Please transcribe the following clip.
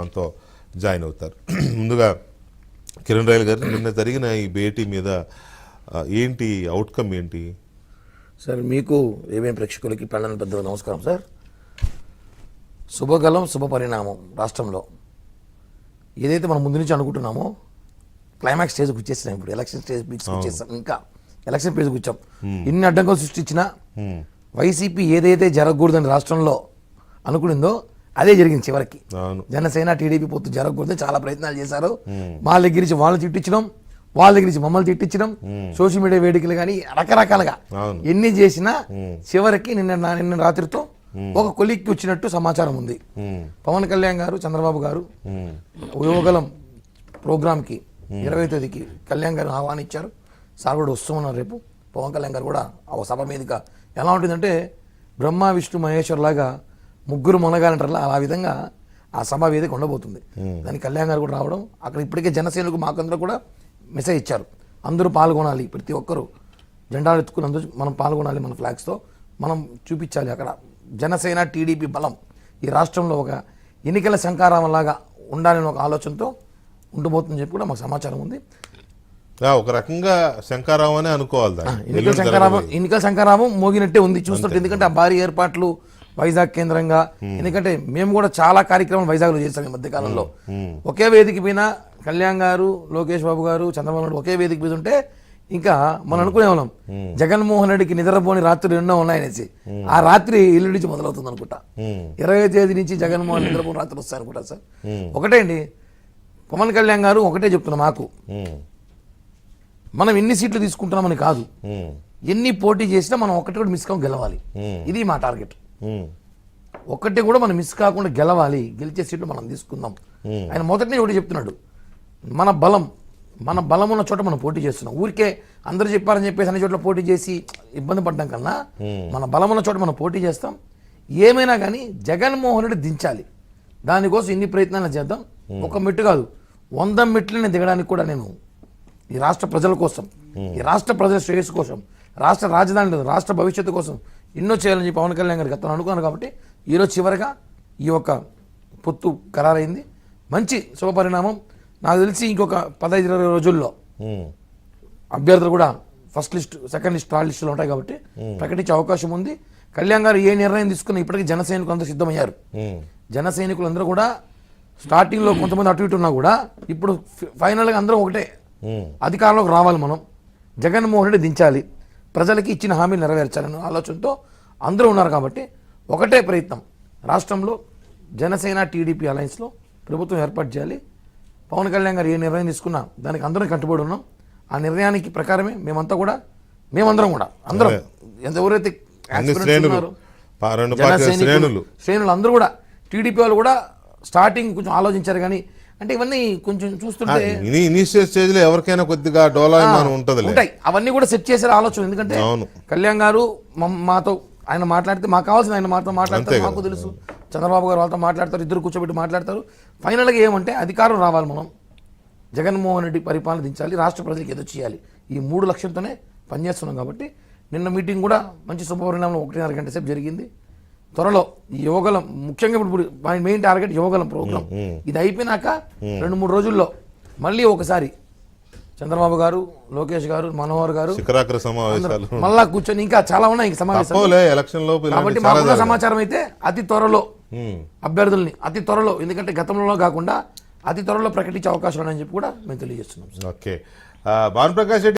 మనతో జాయిన్ అవుతారు. ముందుగా కిరణ్ రాయల్ గారు, నిన్న జరిగిన ఈ భేటీ మీద ఏంటి అవుట్కమ్ ఏంటి సార్? మీకు ఏమేమి ప్రేక్షకులకి పెళ్ళని పెద్ద నమస్కారం సార్. శుభగలం శుభ పరిణామం. రాష్ట్రంలో ఏదైతే మనం ముందు నుంచి అనుకుంటున్నామో క్లైమాక్స్ స్టేజ్కి వచ్చేసినాం. ఇప్పుడు ఎలక్షన్ స్టేజ్ వచ్చేస్తాం, ఇంకా ఎలక్షన్ పేజ్కి వచ్చాం. ఇన్ని అడ్డంకులు సృష్టించినా వైసీపీ ఏదైతే జరగకూడదని రాష్ట్రంలో అనుకునిందో అదే జరిగింది. చివరికి జనసేన టీడీపీ పొత్తు జరగకూడదని చాలా ప్రయత్నాలు చేశారు. వాళ్ళ దగ్గర నుంచి వాళ్ళని తిట్టించడం, వాళ్ళ దగ్గర నుంచి మమ్మల్ని తిట్టించడం, సోషల్ మీడియా వేదికలు కానీ రకరకాలుగా ఎన్ని చేసినా చివరికి నిన్న రాత్రితో ఒక కొలిక్కి వచ్చినట్టు సమాచారం ఉంది. పవన్ కళ్యాణ్ గారు, చంద్రబాబు గారు యువగలం ప్రోగ్రామ్కి 20వ తేదీకి కళ్యాణ్ గారు ఆహ్వానించారు. సార్ కూడా వస్తున్నారు రేపు. పవన్ కళ్యాణ్ గారు కూడా ఆ సభ మీదుగా ఎలా ఉంటుందంటే బ్రహ్మ విష్ణు మహేశ్వర్ లాగా ముగ్గురు మునగాలంటారు, ఆ విధంగా ఆ సభ వేదిక ఉండబోతుంది. దానికి కళ్యాణ్ గారు కూడా రావడం, అక్కడ ఇప్పటికే జనసేనకు మాకందరూ కూడా మెసేజ్ ఇచ్చారు. అందరూ పాల్గొనాలి, ప్రతి ఒక్కరూ జెండాలు ఎత్తుకుని అందరూ మనం పాల్గొనాలి, మన ఫ్లాగ్స్తో మనం చూపించాలి అక్కడ జనసేన టీడీపీ బలం ఈ రాష్ట్రంలో ఒక ఎన్నికల శంకారావం లాగా ఉండాలని ఒక ఆలోచనతో ఉండబోతుందని చెప్పి కూడా మాకు సమాచారం ఉంది. ఒక రకంగా శంకారావం అనే అనుకోవాలి. ఎన్నికల శంకారావం మోగినట్టే ఉంది చూస్తుంటే. ఎందుకంటే ఆ భారీ ఏర్పాట్లు వైజాగ్ కేంద్రంగా, ఎందుకంటే మేము కూడా చాలా కార్యక్రమాలు వైజాగ్లో చేస్తాం ఈ మధ్యకాలంలో. ఒకే వేదిక పైన కళ్యాణ్ గారు, లోకేష్ బాబు గారు, చంద్రబాబు నాయుడు ఒకే వేదిక మీద ఉంటే ఇంకా మనం అనుకునే వాళ్ళం జగన్మోహన్ రెడ్డికి నిద్రపోని రాత్రులు ఎన్నో ఉన్నాయనేసి. ఆ రాత్రి ఇల్లు నుంచి మొదలవుతుంది అనుకుంటా. 20వ తేదీ నుంచి జగన్మోహన్ నిద్రపోని రాత్రులు వస్తాయి అనుకుంటా సార్. ఒకటే అండి, పవన్ కళ్యాణ్ గారు ఒకటే చెప్తున్నా, మాకు మనం ఎన్ని సీట్లు తీసుకుంటున్నామని కాదు, ఎన్ని పోటీ చేసినా మనం ఒకటి కూడా మిస్ కాకుండా గెలవాలి. ఇది మా టార్గెట్. ఒక్కటి కూడా మనం మిస్ కాకుండా గెలవాలి, గెలిచే సీట్లు మనం తీసుకుందాం. ఆయన మొదటినే ఒకటి చెప్తున్నాడు, మన బలం ఉన్న చోట మనం పోటీ చేస్తున్నాం. ఊరికే అందరూ చెప్పారని చెప్పేసి అన్ని చోట్ల పోటీ చేసి ఇబ్బంది పడ్డం కన్నా మన బలం ఉన్న చోట మనం పోటీ చేస్తాం. ఏమైనా కానీ జగన్మోహన్ రెడ్డి దించాలి, దానికోసం ఇన్ని ప్రయత్నాలు చేద్దాం. ఒక మెట్టు కాదు, 100 మెట్లని దిగడానికి కూడా నేను ఈ రాష్ట్ర ప్రజల కోసం, ఈ రాష్ట్ర ప్రజల శ్రేయస్సు కోసం, రాష్ట్ర రాజధాని, రాష్ట్ర భవిష్యత్తు కోసం ఎన్నో చేయాలని చెప్పి పవన్ కళ్యాణ్ గారికి అతను అనుకున్నాను. కాబట్టి ఈరోజు చివరిగా ఈ యొక్క పొత్తు ఖరారైంది. మంచి శుభపరిణామం. నాకు తెలిసి ఇంకొక 15-20 రోజుల్లో అభ్యర్థులు కూడా first list, second list, third లిస్టులో ఉంటాయి. కాబట్టి ప్రకటించే అవకాశం ఉంది. కళ్యాణ్ గారు ఏ నిర్ణయం తీసుకున్నా ఇప్పటికీ జన సైనికులు అందరూ సిద్ధమయ్యారు. జన సైనికులు అందరూ కూడా స్టార్టింగ్లో కొంతమంది అటు ఇటు ఉన్నా కూడా ఇప్పుడు ఫైనల్గా అందరూ ఒకటే, అధికారంలోకి రావాలి, మనం జగన్మోహన్ రెడ్డి దించాలి, ప్రజలకి ఇచ్చిన హామీలు నెరవేర్చాలనే ఆలోచనతో అందరూ ఉన్నారు. కాబట్టి ఒకటే ప్రయత్నం, రాష్ట్రంలో జనసేన టీడీపీ అలయన్స్లో ప్రభుత్వం ఏర్పాటు చేయాలి. పవన్ కళ్యాణ్ గారు ఏ నిర్ణయం తీసుకున్నా దానికి అందరం కట్టుబడి ఉన్నాం. ఆ నిర్ణయానికి ప్రకారమే మేమందరం కూడా అందరం ఎవరైతే శ్రేణులు అందరూ కూడా, టీడీపీ వాళ్ళు కూడా స్టార్టింగ్ కొంచెం ఆలోచించారు. కానీ అంటే ఇవన్నీ కొంచెం చూస్తుంటే ఎవరికైనా కొద్దిగా డోలాయమానం ఉంటాయి, అవన్నీ కూడా సెట్ చేసే ఆలోచన. ఎందుకంటే కళ్యాణ్ గారు మాతో ఆయన మాట్లాడితే మాకు కావాల్సిన ఆయన మాతో మాట్లాడతారు, మాకు తెలుసు. చంద్రబాబు గారు వాళ్ళతో మాట్లాడతారు, ఇద్దరు కూర్చోబెట్టి మాట్లాడతారు. ఫైనల్గా ఏమంటే అధికారం రావాలి, మనం జగన్మోహన్ రెడ్డి పరిపాలన దించాలి, రాష్ట్ర ప్రజలకు ఎదురు చేయాలి. ఈ 3 లక్ష్యంతోనే పనిచేస్తున్నాం. కాబట్టి నిన్న మీటింగ్ కూడా మంచి శుభపరిణామంలో 1.5 గంట సేపు జరిగింది. త్వరలో ఈ యువగలం, ముఖ్యంగా ఇప్పుడు మెయిన్ టార్గెట్ యువగలం ప్రోగ్రాం. ఇది అయిపోయినాక 2-3 రోజుల్లో మళ్ళీ ఒకసారి చంద్రబాబు గారు, లోకేష్ గారు, మనోహర్ గారు మళ్ళా కూర్చొని ఇంకా చాలా ఉన్నాయి సమావేశాలు. కాబట్టి మాకున్న సమాచారం అయితే అతి త్వరలో అభ్యర్థుల్ని అతి త్వరలో, ఎందుకంటే గతంలో కాకుండా అతి త్వరలో ప్రకటించే అవకాశం ఉన్నాయని చెప్పి కూడా మేము తెలియజేస్తున్నాం. ఓకే, భానుప్రకాష్ రెడ్డి.